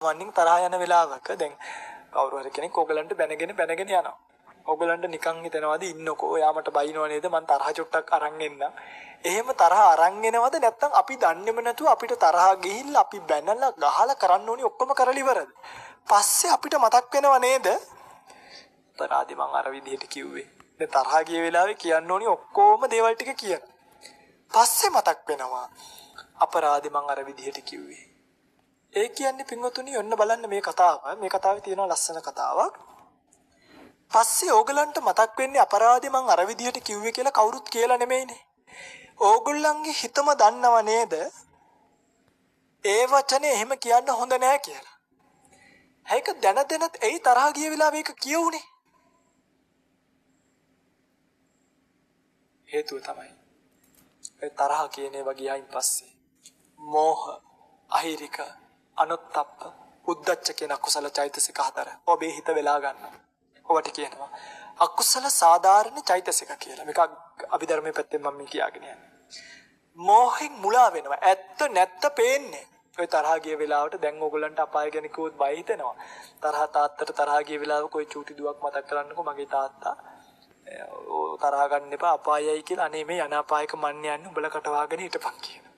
වන්නින් තරහ යන වෙලාවක දැන් කවුරු හරි කෙනෙක් ඕගලන්ට බැනගෙන යනවා. ඕගලන්ට නිකන් හිතනවාද ඉන්නකෝ එයා මට බයිනව නේද මං තරහ චුට්ටක් අරන් එන්න. එහෙම තරහ අරන් එනවද නැත්නම් අපි දන්නේම නැතුව අපිට තරහ ගිහිල්ලා අපි බැනලා ගහලා කරන්න ඕනි ඔක්කොම කරලා ඉවරද? පස්සේ අපිට මතක් වෙනව නේද? තරහදී මං අර විදිහට කිව්වේ. දැන් තරහ ගිය වෙලාවේ කියන්න ඕනි ඔක්කොම දේවල් ටික කියන. පස්සේ මතක් වෙනවා අපරාධේ මං අර විදිහට කිව්වේ. ඒ කියන්නේ පින්වතුනි ඔන්න බලන්න මේ කතාව. මේ කතාවේ තියෙන ලස්සන කතාවක්. පස්සේ ඕගලන්ට මතක් වෙන්නේ අපරාධේ මං අර විදිහට කිව්වේ කියලා කවුරුත් කියලා නෙමෙයිනේ. ඕගොල්ලන්ගේ හිතම දන්නව නේද? ඒ වචනේ එහෙම කියන්න හොඳ නෑ කියලා. ඒක දැනදැනත් එයි තරහ ගිය වෙලාවේ ඒක කියවුනේ. හේතුව තමයි ඒ තරහ කියන ඒවා ගියායින් පස්සේ මෝහ, අහිරික, අනුත්ප්ප, උද්ධච්ච කියන අකුසල චෛතසික හතර ඔබේ හිත වෙලා ගන්නවා. ඔබට කියනවා අකුසල සාධාරණ චෛතසික කියලා. මේක අභිධර්මයේ පැත්තෙන් මම කියාගෙන යන්නේ. මෝහෙන් මුලා වෙනවා. ඇත්ත නැත්ත පේන්නේ. ඔය තරහ ගිය වෙලාවට දැන් ඕගොල්ලන්ට අපාය ගැන කිව්වොත් බය හිතෙනවා. තාත්තට තරහ ගිය වෙලාවක ඔය චූටි දුවක් මතක් කරන්නකෝ මගේ තාත්තා. තරහ ගන්න එපා අපායයි කියලා. අනේ මේ යන අපායක මන්න යන්නේ උඹලා කටවාගෙන හිටපන් කියනවා.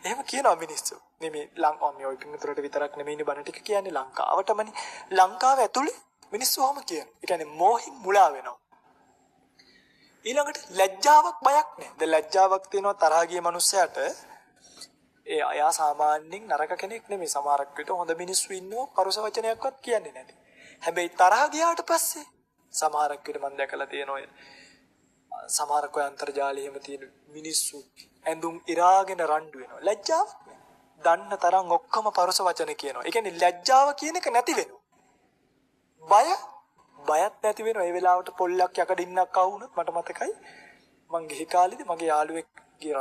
එහෙම කියනවා මිනිස්සු. මේ ලංකාවේ ඔය පිටුතරට විතරක් නෙමෙයිනේ බණ ටික කියන්නේ ලංකාවටමනේ. ලංකාව ඇතුලේ මිනිස්සු ඔහම කියනවා. ඒ කියන්නේ මෝහින් මුලා වෙනවා. ඊළඟට ලැජ්ජාවක් බයක් නැහැ. දැන් ලැජ්ජාවක් තියෙනවා තරහ ගිය මනුස්සයාට. ඒ අයා සාමාන්‍යයෙන් නරක කෙනෙක් නෙමෙයි. සමහරක් විට හොඳ මිනිස්සු ඉන්නෝ පරුස වචනයක්වත් කියන්නේ නැති. හැබැයි තරහ ගියාට පස්සේ සමහරක් විට මම දැකලා තියෙනවා සමහරක් ඔය අන්තර්ජාලයේ එහෙම තියෙන මිනිස්සු ඇඳුම් ඉරාගෙන රණ්ඩු වෙනවා. ලැජ්ජාවක් නැහැ. දන්න තරම් ඔක්කොම පරුස වචන කියනවා. ඒ කියන්නේ ලැජ්ජාව කියන එක නැති වෙනවා. බයත් නැති වෙනවා. ඒ වෙලාවට පොල්ලක් යකඩින්නක් ආවුනොත් මට මතකයි මං ගිහි කාලේදී මගේ යාළුවෙක්ගේ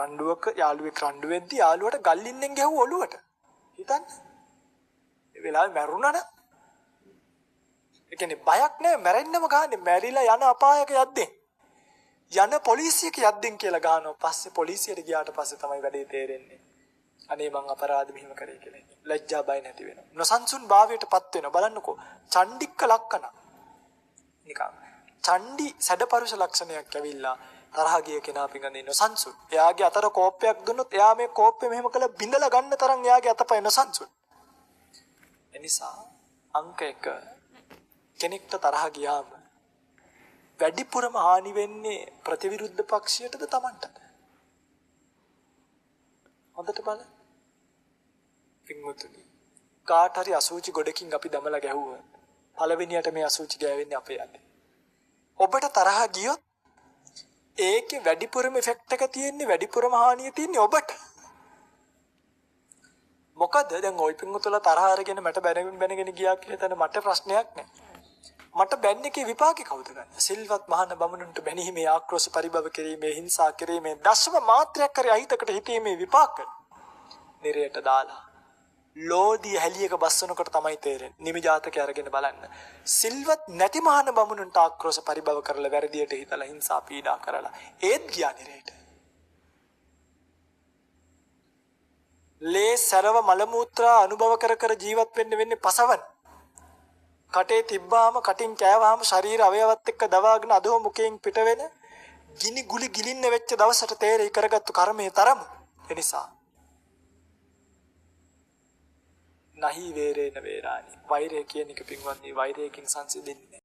යාළුවෙක් රණ්ඩු වෙද්දී යාළුවට ගල්ලින්නෙන් ගැහුව ඔළුවට. හිතන්න. ඒ වෙලාවේ මැරුණා නේ. ඒ කියන්නේ බයක් නැහැ මැරෙන්නම ගහන්නේ. මැරිලා යන අපායක යද්දෙන්. යන පොලිසියක යද්දෙන් කියලා ගහනවා. පස්සේ පොලිසියට ගියාට පස්සේ තමයි වැඩේ තේරෙන්නේ. අනේ මං අපරාධ මෙහෙම කරේ කියලා. ලැජ්ජා බය නැති වෙනවා. නොසන්සුන් භාවයටපත් වෙනවා. බලන්නකෝ. චණ්ඩික්ක ලක්කන. නිකන්. චණ්ඩි සැඩපරුෂ ලක්ෂණයක් ඇවිල්ලා තරහ ගිය කෙනා පිඟඳින්න නොසන්සුන්. එයාගේ අතර කෝප්පයක් දුන්නොත් එයා මේ කෝප්පේ මෙහෙම කළ බිඳලා ගන්න තරම් එයාගේ අතපය නොසන්සුන්. එනිසා අංක 1 කෙනෙක්ට තරහ ගියාම වැඩිපුරම හානි වෙන්නේ ප්‍රතිවිරුද්ධ පක්ෂයටද Tamanටද? හොඳට බලන්න. පින්වතුනි කාට හරි අසුචි ගොඩකින් අපි දමලා ගැහුවා. පළවෙනියට මේ අසුචි ගෑවෙන්නේ අපේ අතේ. ඔබට තරහ ගියොත් ඒකේ වැඩිපුරම ඉෆෙක්ට් එක තියෙන්නේ වැඩිපුරම හානිය තියෙන්නේ ඔබට. මොකද දැන් ওই පින්වතුන්ලා තරහ අරගෙන මට බැනගෙන ගියා කියලා තන මට ප්‍රශ්නයක් නැහැ. මට බැන්නේකේ විපාකේ කවුද ගන්න? සිල්වත් මහාන බමුණුන්ට බැනීමේ ආක්‍රෝෂ පරිභව කිරීමේ හිංසා කිරීමේ දශම මාත්‍රයක් කරේ අහිතකට හිතීමේ විපාක. නිරයට දාලා ලෝදී හැලියක බස්සනකොට තමයි තේරෙන්නේ. නිමි ජාතකය අරගෙන බලන්න. සිල්වත් නැති මහාන බමුණුන්ට ආක්‍රෝෂ පරිභව කරලා වැරදියට හිතලා හිංසා පීඩා කරලා ඒත් ගියා නිරයට. ලේ සරව මල මුත්‍රා අනුභව කර ජීවත් වෙන්නේ පසවන. කටේ තිබ්බාම කටින් කෑවහම ශරීර අවයවත් එක්ක දවාගෙන අදෝ මුකෙන් පිට වෙන ගිනි ගුලි ගිලින්න වෙච්ච දවසට තේරෙයි කරගත්තු කර්මයේ තරම. එනිසා නහි වේරේන වේරානි වෛරය කියන එක පින්වත්නි වෛරයකින් සංසිඳෙන්නේ